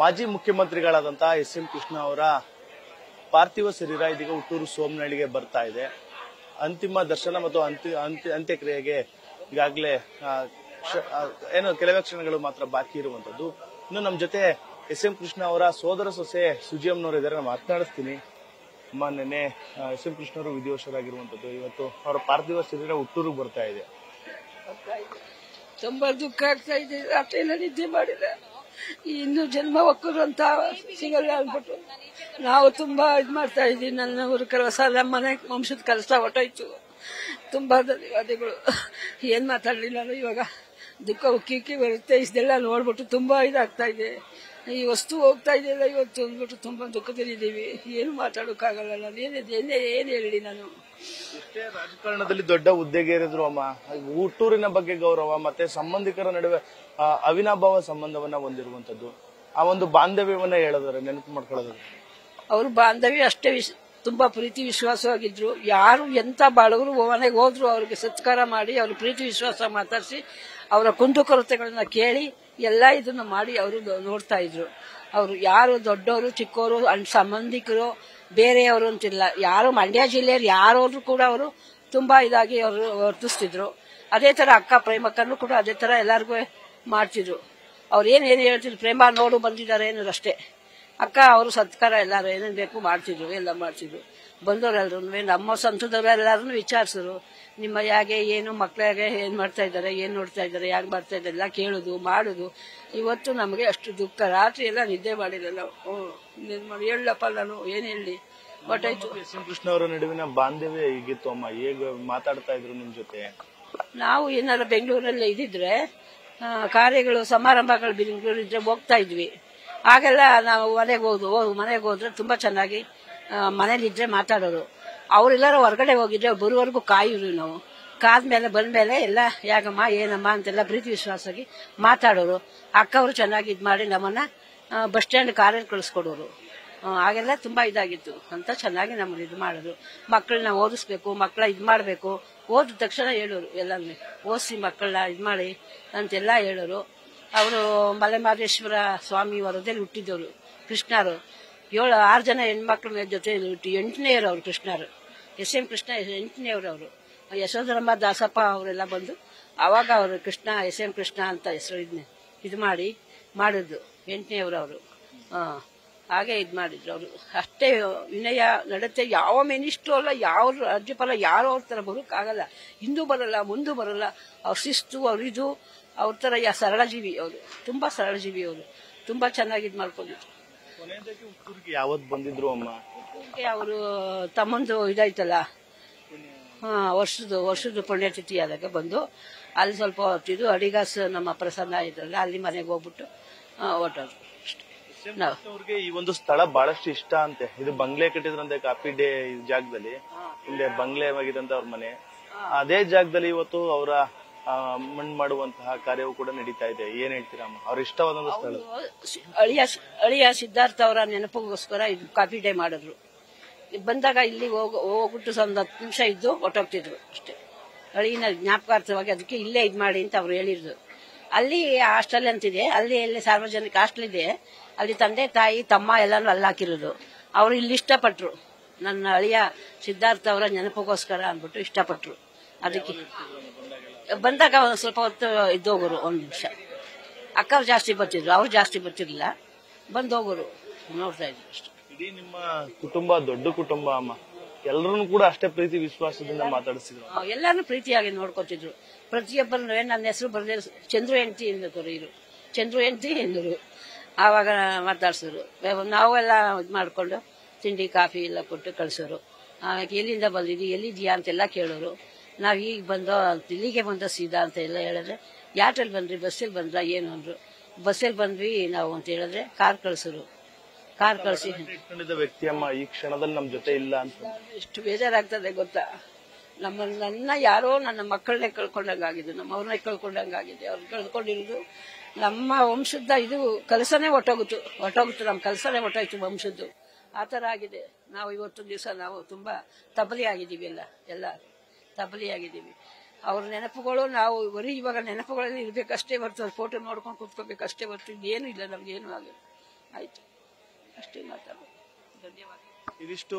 ಮಾಜಿ ಮುಖ್ಯಮಂತ್ರಿಗಳಾದಂತಹ ಎಸ್.ಎಂ. ಕೃಷ್ಣ ಅವರ ಪಾರ್ಥಿವ ಶರೀರ ಇದೀಗ ಹುಟ್ಟೂರು ಸೋಮನಹಳ್ಳಿಗೆ ಬರ್ತಾ ಇದೆ. ಅಂತಿಮ ದರ್ಶನ ಮತ್ತು ಅಂತ್ಯಕ್ರಿಯೆಗೆ ಈಗಾಗಲೇ ಏನು ಕೆಲವೇ ಕ್ಷಣಗಳು ಮಾತ್ರ ಬಾಕಿ ಇರುವಂತದ್ದು. ಇನ್ನು ನಮ್ಮ ಜೊತೆ ಎಸ್.ಎಂ. ಕೃಷ್ಣ ಅವರ ಸೋದರ ಸೊಸೆ ಸುಜಿಯಮ್ಮನವರು ಇದ್ದಾರೆ. ನಾನು ಮಾತನಾಡಿಸ್ತೀನಿ. ಅಮ್ಮ, ನೆನ್ನೆ ಎಸ್.ಎಂ. ಕೃಷ್ಣ ಅವರು ವಿಧಿವಶರಾಗಿರುವಂತದ್ದು, ಇವತ್ತು ಅವರ ಪಾರ್ಥಿವ ಶರೀರ ಹುಟ್ಟೂರಿಗೆ ಬರ್ತಾ ಇದೆ. ತುಂಬಾ ದುಃಖ ಆಗ್ತಾ ಇದೆ. ರಾತ್ರಿಯೆಲ್ಲ ನಿದ್ದೆ ಮಾಡಿಲ್ಲ. ಇನ್ನು ಜನ್ಮ ಒಕ್ಕರು ಅಂತ ಸಿಗಲ್ಲ ಅಂದ್ಬಿಟ್ಟು ನಾವು ತುಂಬಾ ಮಾಡ್ತಾ ಇದ್ದೀವಿ. ನನ್ನ ಊರ ಕೆಲಸ, ನಮ್ಮ ಮನೆ ವಂಶದ ಕೆಲಸ ಹೊಟ್ಟಾಯ್ತು. ತುಂಬಾ ಧನ್ಯವಾದಗಳು. ಏನ್ ಮಾತಾಡ್ಲಿಲ್ಲ ನಾನು. ಇವಾಗ ದುಃಖ ಉಕ್ಕಿ ಬರುತ್ತೆ. ಇದೆಲ್ಲ ನೋಡ್ಬಿಟ್ಟು ತುಂಬಾ ಇದಾಗ್ತಾ ಇದೆ. ಈ ವಸ್ತು ಹೋಗ್ತಾ ಇದೆಯಲ್ಲ ಇವತ್ತು ಅಂದ್ಬಿಟ್ಟು ತುಂಬಾ ದುಃಖದಲ್ಲಿದ್ದೀವಿ. ಏನು ಮಾತಾಡೋಕ್ಕಾಗಲ್ಲ. ನಾನು ಏನ್ ಹೇಳಿ ನಾನು. ಎಷ್ಟೇ ರಾಜಕಾರಣದಲ್ಲಿ ದೊಡ್ಡ ಹುದ್ದೆಗೇರಿದ್ರು ಅಮ್ಮ, ಹುಟ್ಟೂರಿನ ಬಗ್ಗೆ ಗೌರವ ಮತ್ತೆ ಸಂಬಂಧಿಕರ ನಡುವೆ ಅವಿನಾಭಾವ ಸಂಬಂಧವನ್ನ ಹೊಂದಿರುವಂತದ್ದು, ಆ ಒಂದು ಬಾಂಧವ್ಯವನ್ನ ಹೇಳೋದಾರೆ, ನೆನಪು ಮಾಡ್ಕೊಳ್ಳೋದು. ಅವ್ರ ಬಾಂಧವ್ಯ ಅಷ್ಟೇ ತುಂಬಾ ಪ್ರೀತಿ ವಿಶ್ವಾಸವಾಗಿದ್ರು. ಯಾರು ಎಂತ ಬಾಳಗರು ಮನೆಗೆ ಹೋದ್ರು ಅವ್ರಿಗೆ ಸತ್ಕಾರ ಮಾಡಿ ಅವ್ರ ಪ್ರೀತಿ ವಿಶ್ವಾಸ ಮಾತಾಡಿಸಿ ಅವರ ಕುಂದುಕೊರತೆಗಳನ್ನ ಕೇಳಿ ಎಲ್ಲ ಇದನ್ನ ಮಾಡಿ ಅವರು ನೋಡ್ತಾ ಇದ್ರು. ಅವರು ಯಾರು ದೊಡ್ಡವರು ಚಿಕ್ಕವರು ಸಂಬಂಧಿಕರು ಬೇರೆಯವರು ಅಂತಿಲ್ಲ. ಯಾರು ಮಂಡ್ಯ ಜಿಲ್ಲೆಯವರು ಯಾರೋದ್ರು ಕೂಡ ಅವರು ತುಂಬಾ ಇದಾಗಿ ಅವರು ವರ್ತಿಸ್ತಿದ್ರು. ಅದೇ ತರ ಅಕ್ಕ ಪ್ರೇಮಕ್ಕನ್ನು ಕೂಡ ಅದೇ ತರ ಎಲ್ಲಾರ್ಗು ಮಾಡ್ತಿದ್ರು. ಅವ್ರು ಏನ್ ಹೇಳ್ತಿದ್ರು, ಪ್ರೇಮ ನೋಡು ಬಂದಿದ್ದಾರೆ ಏನದು ಅಷ್ಟೇ. ಅಕ್ಕ ಅವರು ಸತ್ಕಾರ ಎಲ್ಲಾರು ಏನೇನ್ ಬೇಕು ಮಾಡ್ತಿದ್ರು, ಎಲ್ಲ ಮಾಡ್ತಿದ್ರು. ಬಂದವರೆಲ್ಲರೂ ನಮ್ಮ ಸಂಸದವರೆಲ್ಲರೂ ವಿಚಾರಿಸಿದ್ರು, ನಿಮ್ಮ ಹೇಗೆ ಏನು ಮಕ್ಕಳಿಗೆ ಏನ್ ಮಾಡ್ತಾ ಇದ್ದಾರೆ, ಏನ್ ನೋಡ್ತಾ ಇದ್ದಾರೆ, ಯಾಕೆ ಮಾಡ್ತಾ ಇದ್ದಾರೆ ಎಲ್ಲ ಕೇಳುದು ಮಾಡುದು. ಇವತ್ತು ನಮಗೆ ಅಷ್ಟು ದುಃಖ. ರಾತ್ರಿ ಎಲ್ಲ ನಿದ್ದೆ ಮಾಡಿಲ್ಲ ನಾವು. ಹೇಳಪ್ಪ ನಾನು ಏನ್ ಹೇಳಿ ಹೊಟ್ಟಾಯ್ತು. ಎಸ್.ಎಂ. ಕೃಷ್ಣ ಅವರ ನಡುವಿನ ಬಾಂಧವ್ಯ ಹೀಗಿತ್ತು ಅಮ್ಮ, ಹೇಗೆ ಮಾತಾಡ್ತಾ ಇದ್ರು ನಿಮ್ ಜೊತೆ? ನಾವು ಏನಾದ್ರು ಬೆಂಗಳೂರಲ್ಲಿ ಇದ್ದಿದ್ರೆ ಕಾರ್ಯಗಳು ಸಮಾರಂಭಗಳು ಬೆಂಗಳೂರಿದ್ರೆ ಹೋಗ್ತಾ ಇದ್ವಿ. ಆಗೆಲ್ಲ ನಾವು ಮನೆಗೆ ಹೋದ್ರೆ ತುಂಬಾ ಚೆನ್ನಾಗಿ ಮನೇಲಿದ್ರೆ ಮಾತಾಡೋರು. ಅವ್ರೆಲ್ಲಾರು ಹೊರಗಡೆ ಹೋಗಿದ್ರೆ ಬರುವವರೆಗೂ ಕಾಯಿರು. ನಾವು ಕಾದ್ಮೇಲೆ ಬಂದ್ಮೇಲೆ ಎಲ್ಲ ಯಾಗಮ್ಮ ಏನಮ್ಮ ಅಂತೆಲ್ಲ ಪ್ರೀತಿ ವಿಶ್ವಾಸಾಗಿ ಮಾತಾಡೋರು. ಅಕ್ಕವರು ಚೆನ್ನಾಗಿ ಇದ್ ಮಾಡಿ ನಮ್ಮನ್ನ ಬಸ್ ಸ್ಟ್ಯಾಂಡ್ ಕಾರಲ್ಲಿ ಕಳಿಸ್ಕೊಡೋರು. ಆಗೆಲ್ಲ ತುಂಬಾ ಇದಾಗಿತ್ತು ಅಂತ ಚೆನ್ನಾಗಿ ನಮ್ಗೆ ಇದು ಮಾಡೋರು. ಮಕ್ಕಳನ್ನ ಓದಿಸ್ಬೇಕು, ಮಕ್ಕಳ ಇದ್ ಮಾಡ್ಬೇಕು, ಓದಿದ ತಕ್ಷಣ ಹೇಳೋರು. ಎಲ್ಲಾನು ಓದಿಸಿ ಮಕ್ಕಳನ್ನ ಇದ್ ಮಾಡಿ ಅಂತೆಲ್ಲ ಹೇಳೋರು. ಅವರು ಮಲೆಮಹದೇಶ್ವರ ಸ್ವಾಮಿ ವರದಲ್ಲಿ ಹುಟ್ಟಿದವರು ಕೃಷ್ಣರು. 6 ಜನ ಹೆಣ್ಮಕ್ಳ ಜೊತೆ ಹುಟ್ಟಿ 8ನೇಯವರು ಅವರು ಕೃಷ್ಣರು. ಎಸ್.ಎಂ. ಕೃಷ್ಣ 8ನೇಯವರು. ಅವರು ಯಶೋಧರಮ್ಮ ದಾಸಪ್ಪ ಅವರೆಲ್ಲ ಬಂದು ಅವಾಗ ಅವರು ಕೃಷ್ಣ ಎಸ್.ಎಂ. ಕೃಷ್ಣ ಅಂತ ಹೆಸರು ಇದು ಮಾಡಿ ಮಾಡಿದ್ದು 8ನೇಯವರು ಅವರು. ಹಾಗೆ ಇದ್ ಮಾಡಿದ್ರು ಅವರು. ಅಷ್ಟೇ ವಿನಯ ನಡತೆ. ಯಾವ ಮಿನಿಸ್ಟ್ರು ಅಲ್ಲ, ಯಾವ ರಾಜ್ಯಪಾಲ ಯಾರು ಅವ್ರ ತರ ಬರೋಕ್ಕಾಗಲ್ಲ. ಹಿಂದೂ ಬರಲ್ಲ, ಮುಂದೂ ಬರಲ್ಲ. ಅವ್ರ ಶಿಸ್ತು ಅವ್ರಿದು ಅವ್ರ ತರ ಸರಳ ಜೀವಿ. ಅವರು ತುಂಬಾ ಸರಳ ಜೀವಿ. ಅವರು ತುಂಬಾ ಚೆನ್ನಾಗಿ ಇದ್ ಮಾಡ್ಕೊಂಡಿದ್ರು. ಯಾವತ್ ಬಂದಿದ್ರು ಅಮ್ಮ? ಅವರು ತಮ್ಮಂದು ಇದಾಯ್ತಲ್ಲ, ವರ್ಷದ ಪುಣ್ಯತಿಥಿ ಆದಾಗ ಬಂದು ಅಲ್ಲಿ ಸ್ವಲ್ಪ ಹೊತ್ತಿದ್ದು ಅಡಿಗಾಸ್ ನಮ್ಮ ಪ್ರಸನ್ನ ಇದ್ರಲ್ಲ ಅಲ್ಲಿ ಮನೆಗೆ ಹೋಗ್ಬಿಟ್ಟು ಹೊಟ್ಟರು. ಅವ್ರಿಗೆ ಈ ಒಂದು ಸ್ಥಳ ಬಹಳಷ್ಟು ಇಷ್ಟ ಅಂತೆ. ಇದು ಬಂಗ್ಲೆ ಕಟ್ಟಿದ್ರಂತೆ ಕಾಫಿ ಡೇ ಜಾಗದಲ್ಲಿ, ಇಲ್ಲೇ ಬಂಗ್ಲೆ ಆಗಿದಂತ ಅವ್ರ ಮನೆ. ಅದೇ ಜಾಗದಲ್ಲಿ ಇವತ್ತು ಅವರ ಮಣ್ಣು ಮಾಡುವಂತಹ ಕಾರ್ಯವೂ ಕೂಡ ನಡೀತಾ ಇದೆ. ಏನ್ ಹೇಳ್ತೀರಮ್ಮ? ಅವ್ರ ಇಷ್ಟವಾದ ಸ್ಥಳ. ಅಳಿಯ ಸಿದ್ಧಾರ್ಥ ಅವರ ನೆನಪಿಗೋಸ್ಕರ ಇದು ಕಾಫಿ ಡೇ ಮಾಡಿದ್ರು. ಬಂದಾಗ ಇಲ್ಲಿ ಹೋಗ್ಬಿಟ್ಟು 10 ನಿಮಿಷ ಇದ್ದು ಹೊಟ್ಟೋಗ್ತಿದ್ರು ಅಷ್ಟೇ. ಅಳಿನ ಜ್ಞಾಪಕಾರ್ಥವಾಗಿ ಅದಕ್ಕೆ ಇಲ್ಲೇ ಇದ್ ಮಾಡಿ ಅಂತ ಅವ್ರು ಹೇಳಿದ್ರು. ಅಲ್ಲಿ ಹಾಸ್ಟೆಲ್ ಅಂತಿದೆ, ಅಲ್ಲಿ ಸಾರ್ವಜನಿಕ ಹಾಸ್ಟೆಲ್ ಇದೆ. ಅಲ್ಲಿ ತಂದೆ ತಾಯಿ ತಮ್ಮ ಎಲ್ಲಾನು ಅಲ್ಲಿ ಹಾಕಿರೋದು. ಅವ್ರು ಇಲ್ಲಿ ಇಷ್ಟಪಟ್ರು. ನನ್ನ ಅಳಿಯ ಸಿದ್ಧಾರ್ಥ ಅವರ ನೆನಪಿಗೋಸ್ಕರ ಅಂದ್ಬಿಟ್ಟು ಇಷ್ಟಪಟ್ರು. ಅದಕ್ಕೆ ಬಂದಾಗ ಸ್ವಲ್ಪ ಹೊತ್ತು ಇದ್ದೋಗೋರು. 1 ನಿಮಿಷ. ಅಕ್ಕವ್ರು ಜಾಸ್ತಿ ಬರ್ತಿದ್ರು, ಅವ್ರು ಜಾಸ್ತಿ ಬರ್ತಿರ್ಲಿಲ್ಲ. ಬಂದೋಗೋರು, ನೋಡ್ತಾ ಇದ್ರು ಅಷ್ಟೇ. ಇಡೀ ನಿಮ್ಮ ಕುಟುಂಬ ದೊಡ್ಡ ಕುಟುಂಬ ಅಮ್ಮ. ಎಲ್ಲರನ್ನು ಕೂಡ ಅಷ್ಟೇ ಪ್ರೀತಿ ವಿಶ್ವಾಸದಿಂದ ಮಾತಾಡಿಸಿದ್ರು. ಎಲ್ಲಾನು ಪ್ರೀತಿಯಾಗಿ ನೋಡ್ಕೊತಿದ್ರು. ಪ್ರತಿಯೊಬ್ಬರು ನನ್ನ ಹೆಸರು ಬರ್ದೇ ಚಂದ್ರು ಹೆಂಡತಿ ಎಂದರು. ಚಂದ್ರು ಹೆಂಡತಿ ಎಂದರು. ಆವಾಗ ಮಾತಾಡ್ಸಿದ್ರು. ನಾವೆಲ್ಲ ಇದ್ ಮಾಡ್ಕೊಂಡು ತಿಂಡಿ ಕಾಫಿ ಎಲ್ಲ ಕೊಟ್ಟು ಕಳ್ಸೋರು. ಆಮೇಲೆ ಎಲ್ಲಿಂದ ಬಂದಿದ್ದಿ, ಎಲ್ಲಿದ್ಯಾ ಅಂತೆಲ್ಲ ಕೇಳೋರು. ನಾವ್ ಈಗ ಬಂದೋ, ಇಲ್ಲಿಗೆ ಬಂದೋ ಸೀದಾ ಅಂತ ಎಲ್ಲ ಹೇಳಿದ್ರೆ, ಯಾಟ್ರಲ್ಲಿ ಬಂದ್ರಿ, ಬಸ್ಸಲ್ಲಿ ಬಂದ್ರ ಏನು ಅಂದ್ರು. ಬಸ್ಸಲ್ಲಿ ಬಂದ್ವಿ ನಾವು ಅಂತ ಹೇಳಿದ್ರೆ ಕಾರ್ ಕಳ್ಸೋರು. ಕಾರ್ ಕಳ್ಸಿ ವ್ಯಕ್ತಿ ಅಮ್ಮ ಈ ಕ್ಷಣದಲ್ಲಿ ನಮ್ ಜೊತೆ ಇಲ್ಲ ಅಂತ ಎಷ್ಟು ಬೇಜಾರಾಗ್ತದೆ ಗೊತ್ತಾ. ನನ್ನ ಯಾರೋ ನನ್ನ ಮಕ್ಕಳನ್ನೇ ಕಳ್ಕೊಂಡಂಗಾಗಿದೆ, ನಮ್ಮವ್ರನ್ನೇ ಕಳ್ಕೊಂಡಂಗಾಗಿದೆ. ಅವ್ರು ಕಳ್ಕೊಂಡಿರೋದು ನಮ್ಮ ವಂಶದ ಇದು ಕೆಲಸನೇ ಹೊಟ್ಟೋಗುತ್ತೆ. ನಮ್ಮ ಕೆಲಸನೇ ಹೊಟ್ಟೋಯ್ತು ವಂಶದ್ದು. ಆತರ ಆಗಿದೆ. ನಾವು ಇವತ್ತು ದಿವಸ ನಾವು ತುಂಬಾ ತಬಲಿ ಆಗಿದ್ದೀವಿ. ಎಲ್ಲ ತಬಲಿ ಆಗಿದ್ದೀವಿ. ಅವ್ರ ನೆನಪುಗಳು ನಾವು ಬರೀ ಇವಾಗ ನೆನಪುಗಳಲ್ಲಿ ಇರ್ಬೇಕಷ್ಟೇ ಹೊರತು ಫೋಟೋ ನೋಡ್ಕೊಂಡು ಕೂತ್ಕೋಬೇಕಷ್ಟೇ ಹೊರತು ಏನು ಇಲ್ಲ ನಮ್ಗೆ ಏನು ಆಗಿದೆ. ಆಯ್ತು, ಅಷ್ಟೇ ಮಾತಾಡೋದು. ಧನ್ಯವಾದ. ಇದಿಷ್ಟು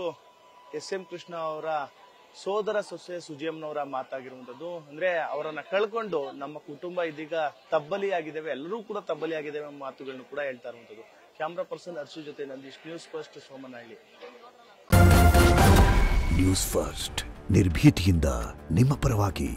ಎಸ್ ಎಂ ಕೃಷ್ಣ ಅವರ ಸೋದರ ಸೊಸೆ ಸುಜಿಯಮ್ಮನವರ ಮಾತಾಗಿರುವಂತದ್ದು. ಅಂದ್ರೆ ಅವರನ್ನ ಕಳ್ಕೊಂಡು ನಮ್ಮ ಕುಟುಂಬ ಇದೀಗ ತಬ್ಬಲಿಯಾಗಿದ್ದೇವೆ, ಎಲ್ಲರೂ ಕೂಡ ತಬ್ಬಲಿಯಾಗಿದ್ದೇವೆ ಎಂಬ ಮಾತುಗಳನ್ನು ಕೂಡ ಹೇಳ್ತಾ ಇರುವಂತದ್ದು. ಕ್ಯಾಮ್ರಾ ಪರ್ಸನ್ ಅರ್ಶು ಜೊತೆ Nandish, news first, Somanahalli. News first ನಿರ್ಭೀತಿಯಿಂದ ನಿಮ್ಮ ಪರವಾಗಿ.